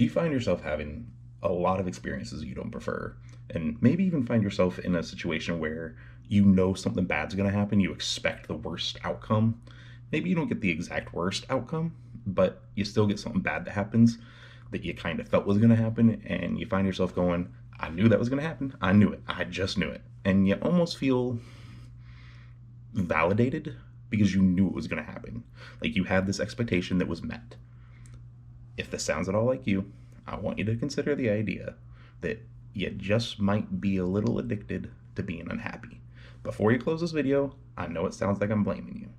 Do you find yourself having a lot of experiences you don't prefer? And maybe even find yourself in a situation where you know something bad's going to happen, you expect the worst outcome. Maybe you don't get the exact worst outcome, but you still get something bad that happens that you kind of felt was going to happen, and you find yourself going, I knew that was going to happen. I knew it. I just knew it. And you almost feel validated because you knew it was going to happen. Like you had this expectation that was met. If this sounds at all like you, I want you to consider the idea that you just might be a little addicted to being unhappy. Before you close this video, I know it sounds like I'm blaming you.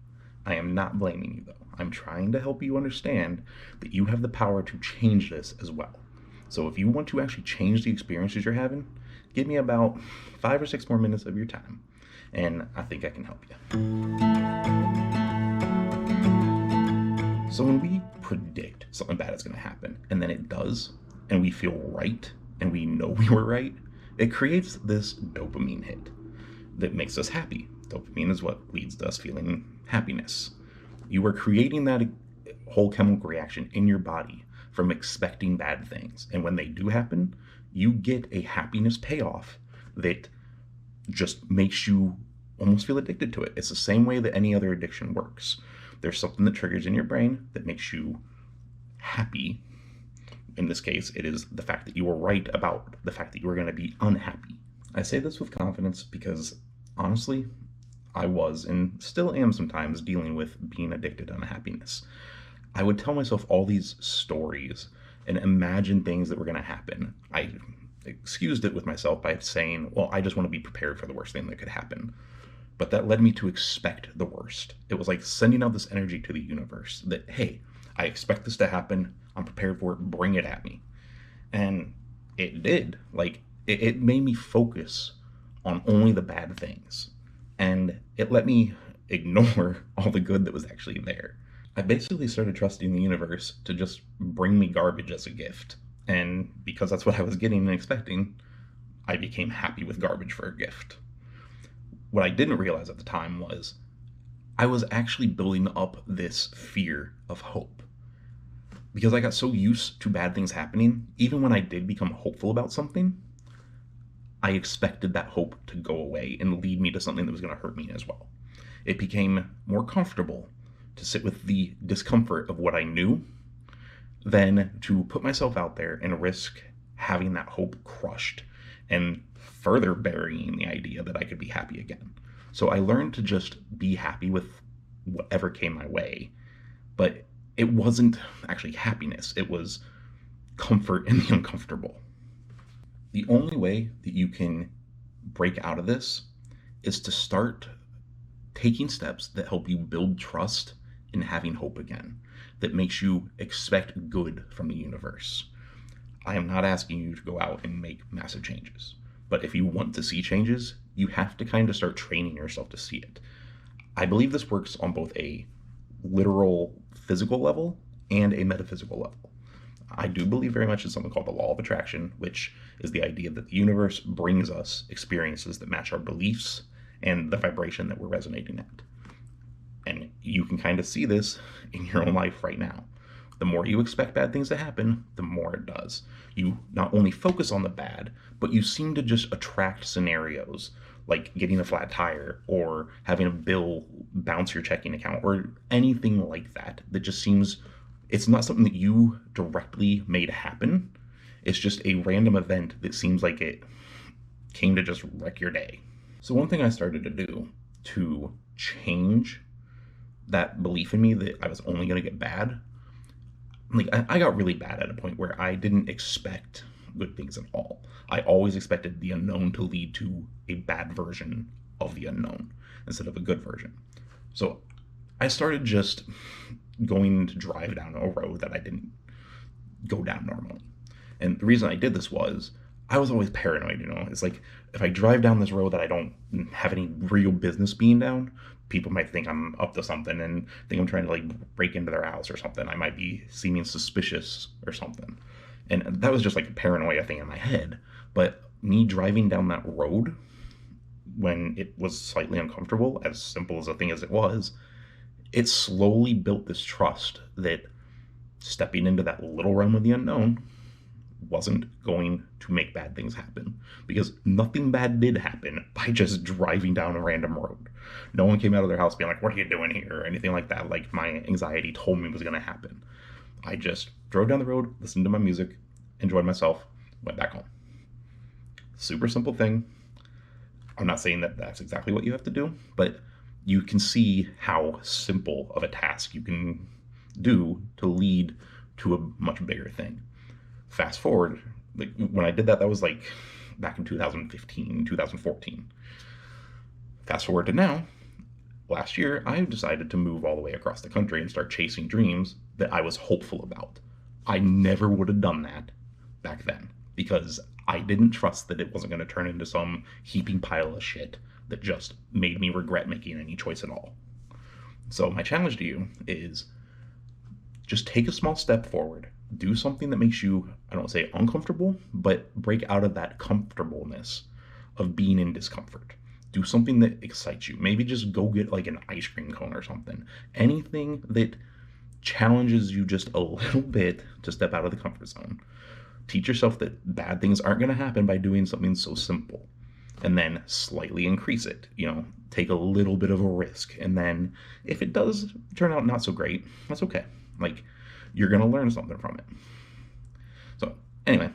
I am not blaming you though. I'm trying to help you understand that you have the power to change this as well. So if you want to actually change the experiences you're having, give me about 5 or 6 more minutes of your time, and I think I can help you. So when we predict something bad is going to happen, and then it does, and we feel right, and we know we were right, it creates this dopamine hit that makes us happy. Dopamine is what leads to us feeling happiness. You are creating that whole chemical reaction in your body from expecting bad things. And when they do happen, you get a happiness payoff that just makes you almost feel addicted to it. It's the same way that any other addiction works. There's something that triggers in your brain that makes you happy. In this case, it is the fact that you were right about the fact that you were going to be unhappy. I say this with confidence because, honestly, I was and still am sometimes dealing with being addicted to unhappiness. I would tell myself all these stories and imagine things that were going to happen. I excused it with myself by saying, well, I just want to be prepared for the worst thing that could happen. But that led me to expect the worst. It was like sending out this energy to the universe that, hey, I expect this to happen. I'm prepared for it. Bring it at me. And it did. Like, it made me focus on only the bad things. And it let me ignore all the good that was actually there. I basically started trusting the universe to just bring me garbage as a gift. And because that's what I was getting and expecting, I became happy with garbage for a gift. What I didn't realize at the time was I was actually building up this fear of hope. Because I got so used to bad things happening, even when I did become hopeful about something, I expected that hope to go away and lead me to something that was going to hurt me as well. It became more comfortable to sit with the discomfort of what I knew than to put myself out there and risk having that hope crushed and further burying the idea that I could be happy again. So I learned to just be happy with whatever came my way, but it wasn't actually happiness. It was comfort in the uncomfortable. The only way that you can break out of this is to start taking steps that help you build trust in having hope again, that makes you expect good from the universe. I am not asking you to go out and make massive changes, but if you want to see changes, you have to kind of start training yourself to see it. I believe this works on both a literal physical level and a metaphysical level. I do believe very much in something called the law of attraction, which is the idea that the universe brings us experiences that match our beliefs and the vibration that we're resonating at. And you can kind of see this in your own life right now. The more you expect bad things to happen, the more it does. You not only focus on the bad, but you seem to just attract scenarios like getting a flat tire or having a bill bounce your checking account or anything like that just seems, it's not something that you directly made happen. It's just a random event that seems like it came to just wreck your day. So one thing I started to do to change that belief in me that I was only going to get bad, like I got really bad at a point where I didn't expect good things at all. I always expected the unknown to lead to a bad version of the unknown instead of a good version. So I started just going to drive down a road that I didn't go down normally. And the reason I did this was I was always paranoid, It's like if I drive down this road that I don't have any real business being down, people might think I'm up to something and think I'm trying to like break into their house or something. I might be seeming suspicious or something. And that was just like a paranoia thing in my head. But me driving down that road when it was slightly uncomfortable, as simple as a thing as it was, it slowly built this trust that stepping into that little realm of the unknown wasn't going to make bad things happen, because nothing bad did happen by just driving down a random road. No one came out of their house being like, what are you doing here, or anything like that, like my anxiety told me was going to happen. I just drove down the road, listened to my music, enjoyed myself, went back home. Super simple thing. I'm not saying that that's exactly what you have to do, but you can see how simple of a task you can do to lead to a much bigger thing. Fast forward, like when I did that, that was like back in 2015, 2014. Fast forward to now, last year, I decided to move all the way across the country and start chasing dreams that I was hopeful about. I never would have done that back then because I didn't trust that it wasn't going to turn into some heaping pile of shit that just made me regret making any choice at all. So my challenge to you is just take a small step forward. Do something that makes you, I don't say uncomfortable, but break out of that comfortableness of being in discomfort. Do something that excites you. Maybe just go get like an ice cream cone or something. Anything that challenges you just a little bit to step out of the comfort zone. Teach yourself that bad things aren't going to happen by doing something so simple. And then slightly increase it. Take a little bit of a risk. And then if it does turn out not so great, that's okay. Like, you're going to learn something from it. So anyway,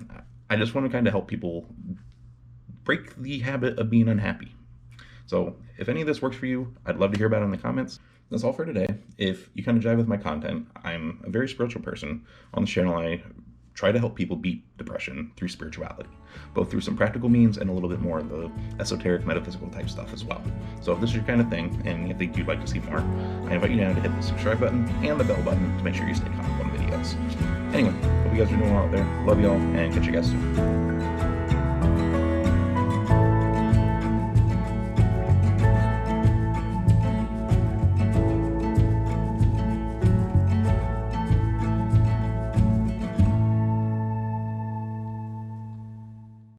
I just want to kind of help people break the habit of being unhappy. So if any of this works for you, I'd love to hear about it in the comments. That's all for today. If you kind of jive with my content, I'm a very spiritual person. On the channel, I try to help people beat depression through spirituality, both through some practical means and a little bit more of the esoteric, metaphysical type stuff as well. So if this is your kind of thing and you think you'd like to see more, I invite you down to hit the subscribe button and the bell button to make sure you stay caught up on videos. Anyway, hope you guys are doing well out there. Love y'all, and catch you guys soon.